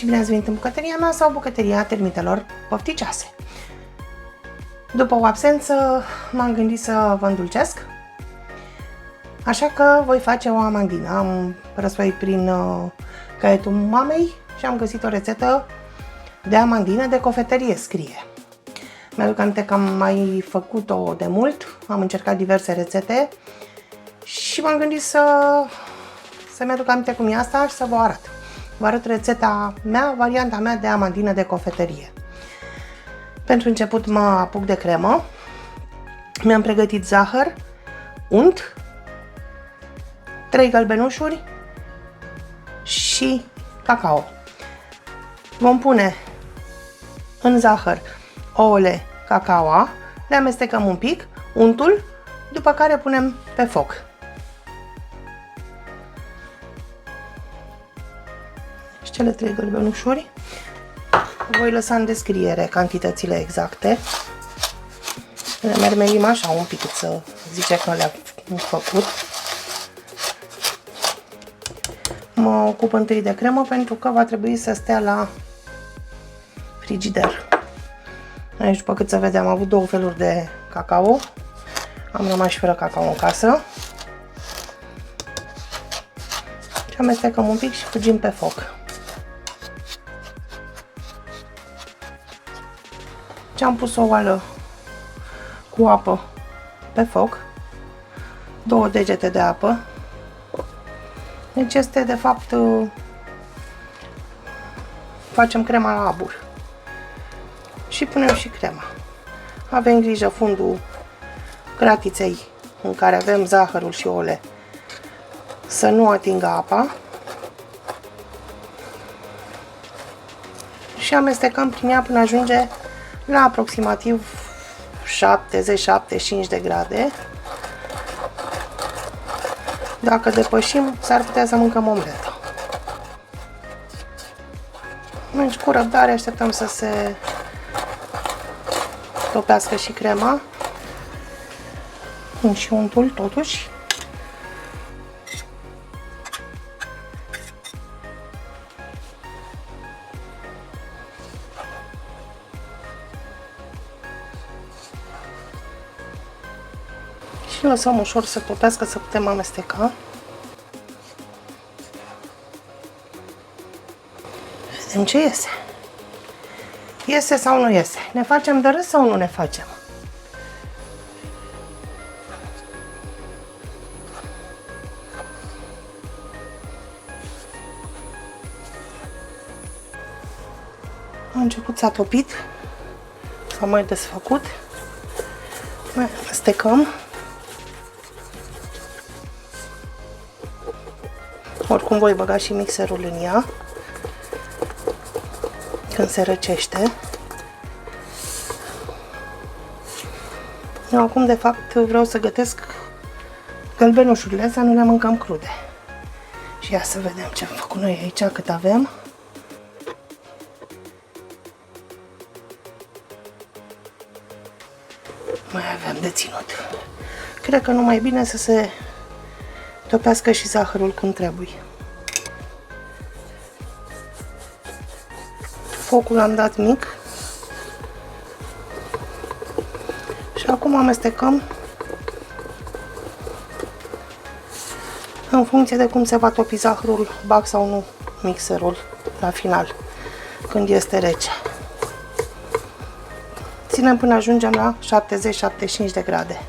și bine ați venit în bucătăria mea sau bucătăria termitelor pofticioase. După o absență m-am gândit să vă îndulcesc, așa că voi face o amandină. Am răsfoit prin caietul mamei și am găsit o rețetă de amandină de cofetărie, scrie. Mi-aduc aminte că am mai făcut-o de mult, am încercat diverse rețete și m-am gândit să-mi aduc aminte cum e asta și să vă arăt. Vă arăt rețeta mea, varianta mea de amandină de cofetărie. Pentru început mă apuc de cremă. Mi-am pregătit zahăr, unt, 3 gălbenușuri și cacao. Vom pune în zahăr ouăle, cacaoa, le amestecăm un pic, untul, după care punem pe foc. Și cele 3 gălbenușuri. Voi lăsa în descriere cantitățile exacte. Le mermelim așa un pic să zice că le-am făcut. Mă ocup întâi de cremă pentru că va trebui să stea la frigider. Aici, după cât se vede, am avut două feluri de cacao. Am rămas și fără cacao în casă. Și amestecăm un pic și fugim pe foc. Și am pus o oală cu apă pe foc, 2 degete de apă. Deci este, de fapt, facem crema la abur. Și punem și crema. Avem grijă fundul gratiței în care avem zahărul și ouăle să nu atingă apa. Și amestecăm prin ea până ajunge la aproximativ 70-75 de grade. Dacă depășim, s-ar putea să mâncăm omletă. Deci, cu răbdare așteptăm să se topească și crema. Și untul, totuși. Și lăsăm ușor să topească, să putem amesteca. Vedem ce iese. Iese sau nu iese? Ne facem de râs sau nu ne facem? A început, s-a topit, s-a mai desfăcut. Mai amestecăm. Oricum voi băga și mixerul în ea când se răcește. Eu acum, de fapt, vreau să gătesc gălbenușurile, să nu le mâncăm crude. Și ia să vedem ce am făcut noi aici, cât avem. Mai avem de ținut. Cred că numai bine să se topească și zahărul cum trebuie. Focul l-am dat mic. Și acum amestecăm în funcție de cum se va topi zahărul, bag sau nu mixerul la final, când este rece. Ținem până ajungem la 70-75 de grade.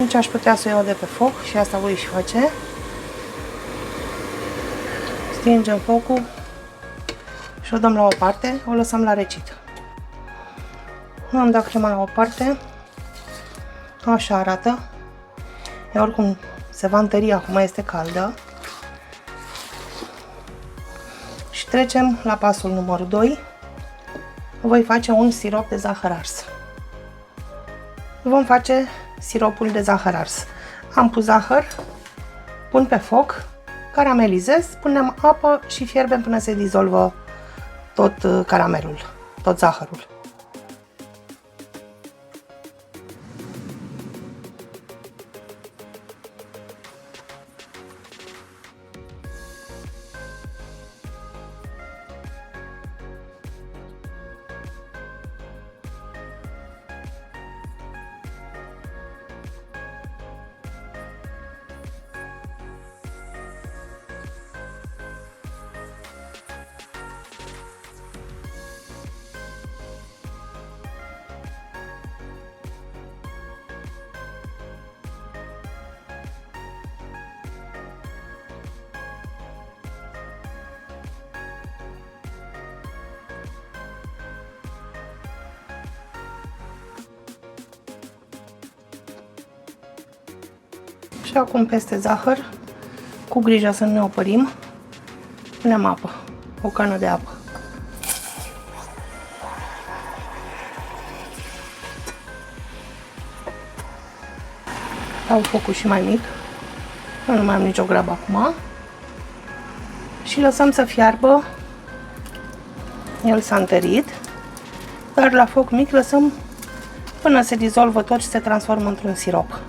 Deci aș putea să o iau de pe foc și asta voi și face. Stingem focul și o dăm la o parte, o lăsăm la răcit. Am dat crema la o parte. Așa arată. Ea oricum se va întări, acum este caldă. Și trecem la pasul numărul 2. Voi face un sirop de zahăr ars. Vom face siropul de zahăr ars. Am pus zahăr, pun pe foc, caramelizez, punem apă și fierbem până se dizolvă tot caramelul, tot zahărul. Și acum peste zahăr, cu grijă să nu ne opărim, punem apă, o cană de apă. Dau focul și mai mic, nu mai am nicio grabă acum. Și lăsăm să fiarbă, el s-a întărit, dar la foc mic lăsăm până se dizolvă tot și se transformă într-un sirop.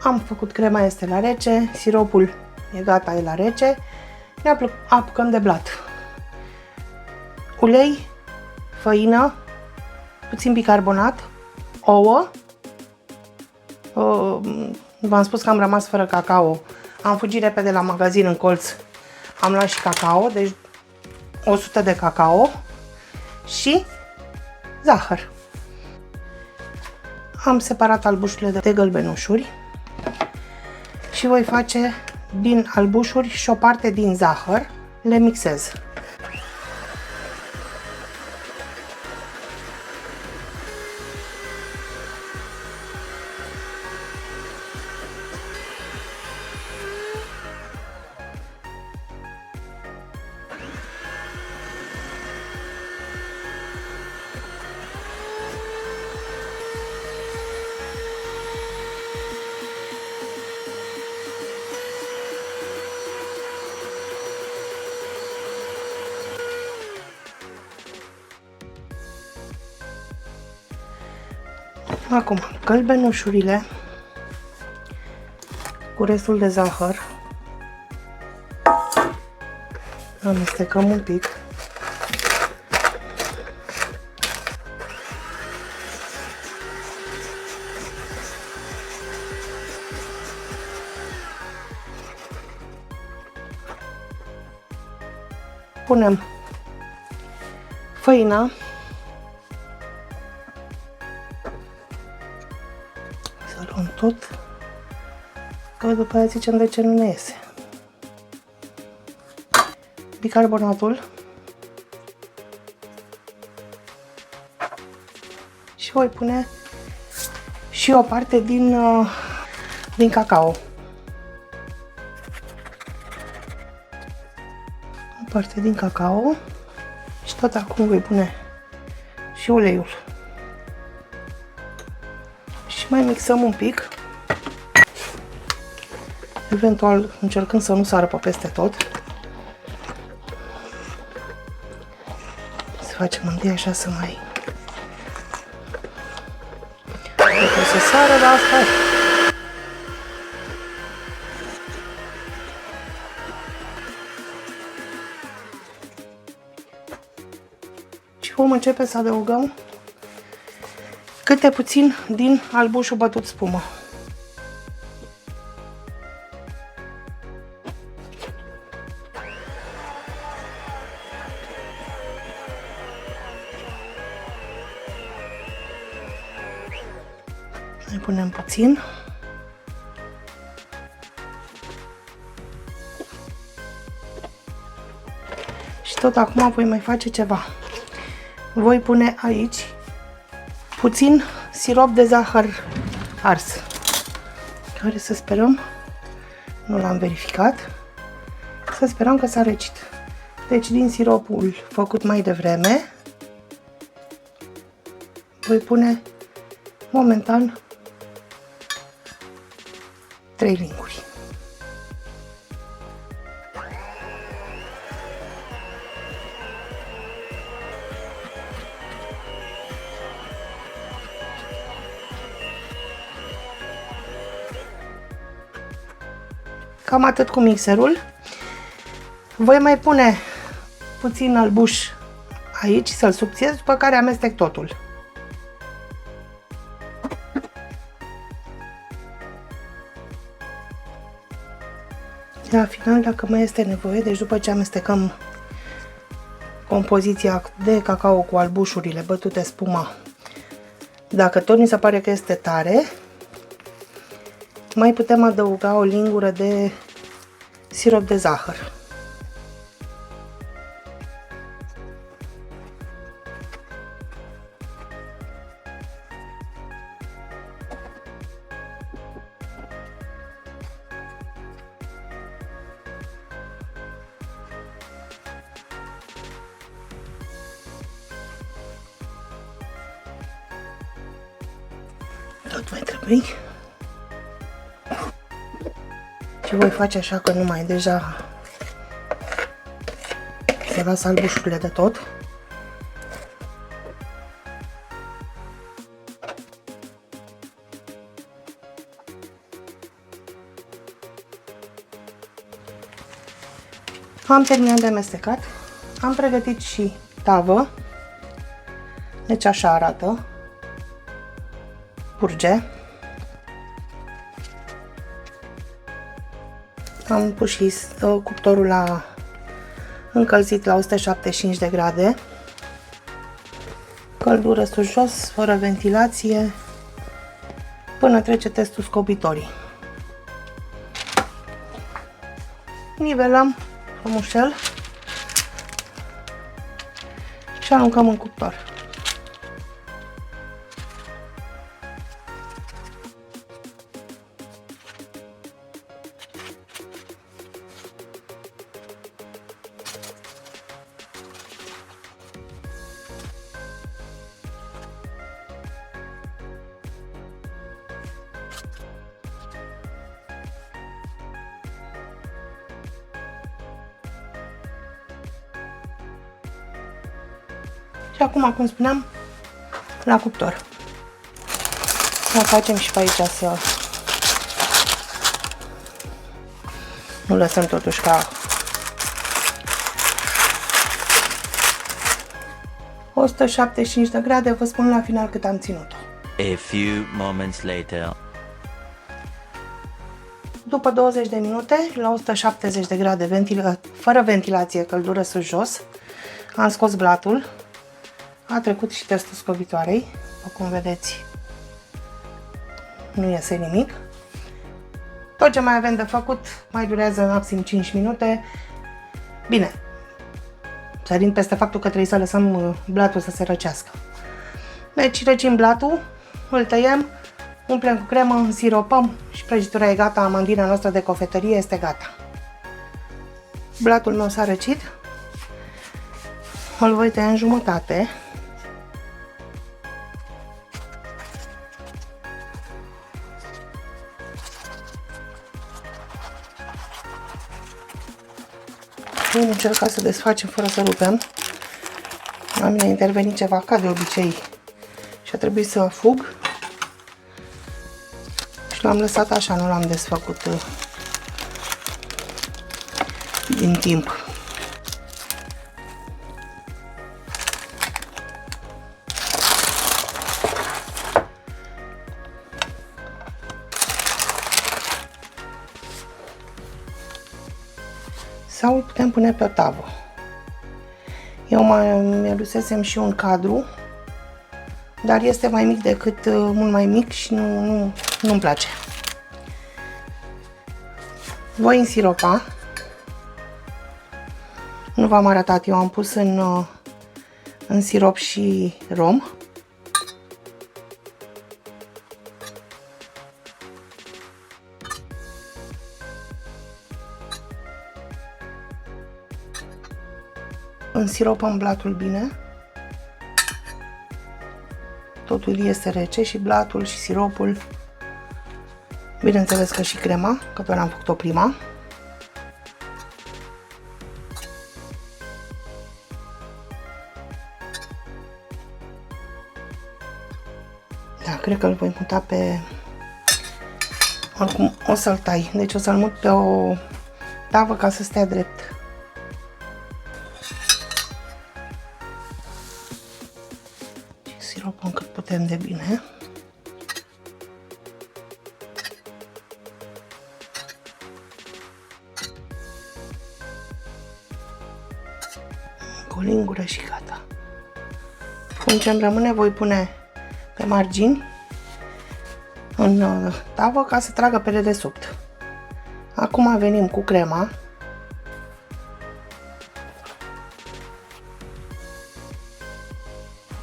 Am făcut crema, este la rece, siropul e gata, e la rece. Ne apucăm de blat. Ulei, făină, puțin bicarbonat, ouă. V-am spus că am rămas fără cacao. Am fugit repede la magazin în colț. Am luat și cacao, deci 100 de cacao și zahăr. Am separat albușurile de gălbenușuri și voi face din albușuri și o parte din zahăr, le mixez. Acum, gălbenușurile cu restul de zahăr amestecăm un pic. Punem făina. Să luăm tot, că după aia zicem de ce nu ne iese. Bicarbonatul și voi pune și o parte din cacao. O parte din cacao și tot acum voi pune și uleiul. Și mai mixăm un pic, eventual încercând să nu sară pe peste tot. Să facem întâi așa să mai... Trebuie să sară, dar asta e. Și vom începe să adăugăm câte puțin din albușul bătut spumă. puțin. Și tot acum voi mai face ceva. Voi pune aici puțin sirop de zahăr ars, care să sperăm, nu l-am verificat, să sperăm că s-a răcit. Deci din siropul făcut mai devreme voi pune momentan 3 linguri. Cam atât cu mixerul. Voi mai pune puțin albuș aici să-l subțiez, după care amestec totul. La final, dacă mai este nevoie, deci după ce amestecăm compoziția de cacao cu albușurile bătute, spuma, dacă tot ni se pare că este tare, mai putem adăuga o lingură de sirop de zahăr. Tot mai trebuie. Și voi face așa că nu mai deja se lasă albușurile de tot. Am terminat de amestecat. Am pregătit și tavă. Deci așa arată. Purge. Am pus și cuptorul încălzit la 175 de grade. Căldură sus-jos, fără ventilație, până trece testul scobitorii. Nivelăm frumușel și aruncăm în cuptor. Și acum, cum spuneam, la cuptor. Mai facem și pe aici să nu lăsăm totuși ca 175 de grade, vă spun la final cât am ținut-o. A few moments later. După 20 de minute, la 170 de grade, fără ventilație, căldură sus-jos, am scos blatul. A trecut și testul scobitoarei, după cum vedeți, nu iese nimic. Tot ce mai avem de făcut mai durează maxim 5 minute. Bine, sărind peste faptul că trebuie să lăsăm blatul să se răcească. Deci răcim blatul, îl tăiem, umplem cu cremă, însiropăm și prăjitura e gata, amandina noastră de cofetărie este gata. Blatul meu s-a răcit, îl voi tăia în jumătate. Vom încerca să desfacem fără să rupem. La mine a intervenit ceva ca de obicei și a trebuit să fug. Și l-am lăsat așa, nu l-am desfăcut din timp. Sau îl putem pune pe o tavă. Eu mi adusesem și un cadru, dar este mai mic decât, mult mai mic și nu nu-mi place. Voi însiropa. Nu v-am arătat, eu am pus în sirop și rom. Însiropăm blatul bine. Totul este rece, și blatul și siropul. Bineînțeles că și crema, că doar am făcut-o prima. Da, cred că îl voi muta pe... Oricum o să-l tai, deci o să-l mut pe o tavă ca să stea drept. Și siropăm cât putem de bine. Cu o lingură și gata. Cum ce-mi rămâne voi pune pe margini în tavă ca să tragă pe dedesubt. Acum venim cu crema.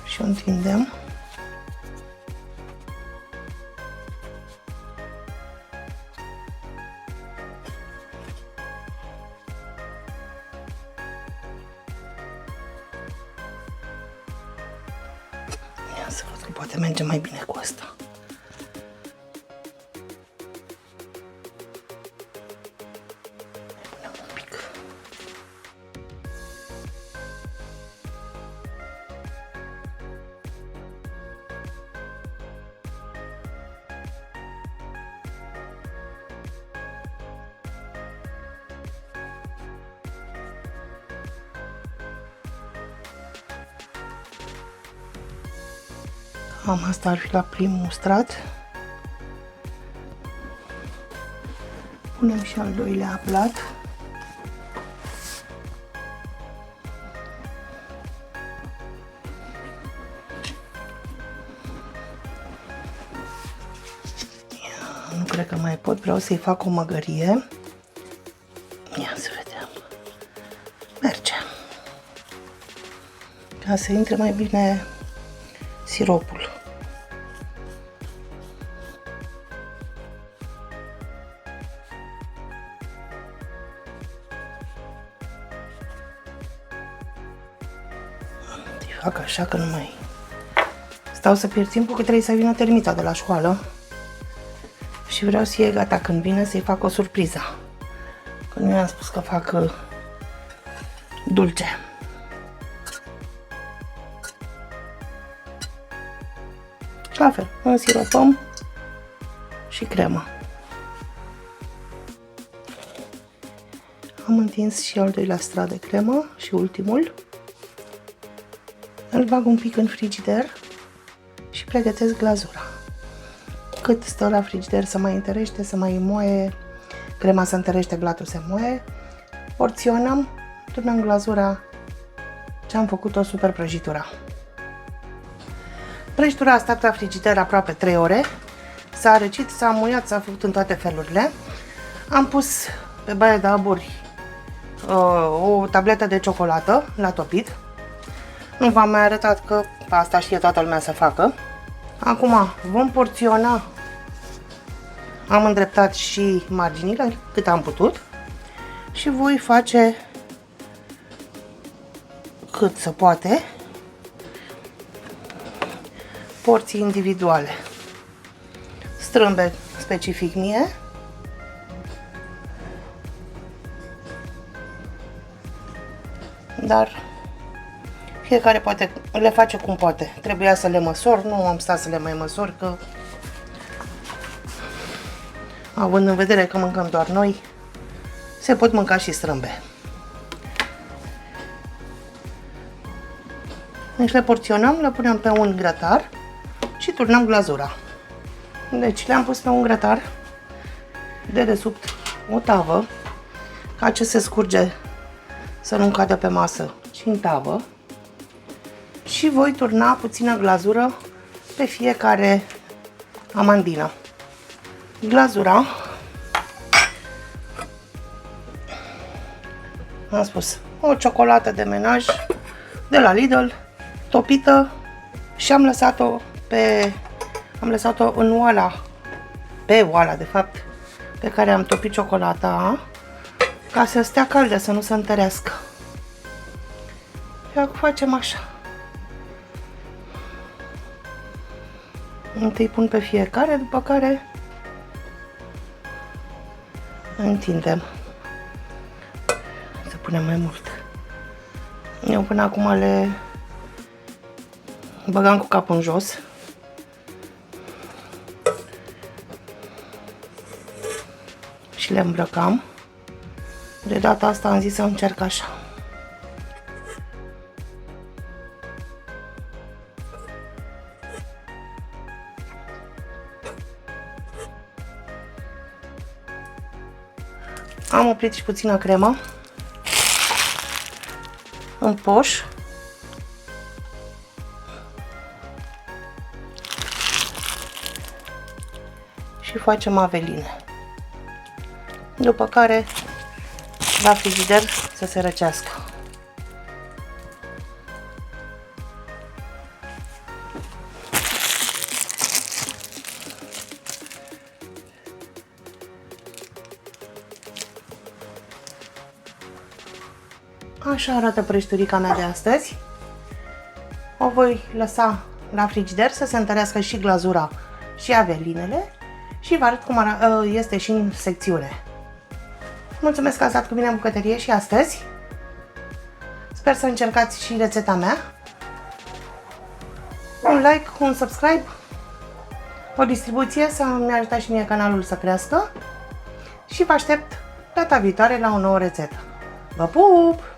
Și o întindem. Ia să văd că poate merge mai bine cu asta. Mai punem un pic. Cam asta ar fi la primul strat. Punem și al doilea blat. Nu cred că mai pot, vreau să-i fac o măgărie. Ia să vedem. Merge. Ca să intre mai bine siropul. Îi fac așa că nu mai stau să pierd timpul, că trebuie să vină termita de la școală. Și vreau să fie gata când vine, să-i fac o surpriză. Că nu i-am spus că fac dulce. La fel, însiropăm și crema. Am întins și al doilea strat de cremă și ultimul. Îl bag un pic în frigider și pregătesc glazura. Cât stă la frigider să mai întărește, să mai moaie, crema se întărește, blatul se moaie, porționăm, turnăm glazura ce am făcut-o super prăjitura. Prăjitura a stat la frigider aproape 3 ore, s-a răcit, s-a muiat, s-a făcut în toate felurile. Am pus pe baie de aburi o tabletă de ciocolată la topit. Nu v-am mai arătat că asta știe toată lumea să facă. Acum vom porționa. Am îndreptat și marginile cât am putut și voi face cât se poate porții individuale. Strâmbe specific mie. Dar fiecare poate le face cum poate. Trebuia să le măsor, nu am stat să le mai măsor, că având în vedere că mâncăm doar noi, se pot mânca și strâmbe. Deci le porționăm, le punem pe un grătar și turnăm glazura. Deci le-am pus pe un grătar, de desubt o tavă, ca ce se scurge să nu cadă pe masă, și în tavă. Și voi turna puțină glazură pe fiecare amandină. glazura. Am spus, o ciocolată de menaj de la Lidl, topită, și am lăsat-o în oala, pe oala de fapt, pe care am topit ciocolata, ca să stea caldă, să nu se întărească. Și acum facem așa. Întâi pun pe fiecare, după care întindem. Să punem mai mult. Eu până acum le băgam cu capul în jos. Și le îmbrăcam. De data asta am zis să încerc așa. Am oprit și puțină cremă în poș. Și facem aveline. După care la frigider să se răcească. Așa arată prăjiturica mea de astăzi. O voi lăsa la frigider să se întărească și glazura și avelinele și vă arăt cum este și în secțiune. Mulțumesc că ați stat cu mine în bucătărie și astăzi. Sper să încercați și rețeta mea. Un like, un subscribe, o distribuție să mi ajutați și mie canalul să crească. Și vă aștept data viitoare la o nouă rețetă. Vă pup!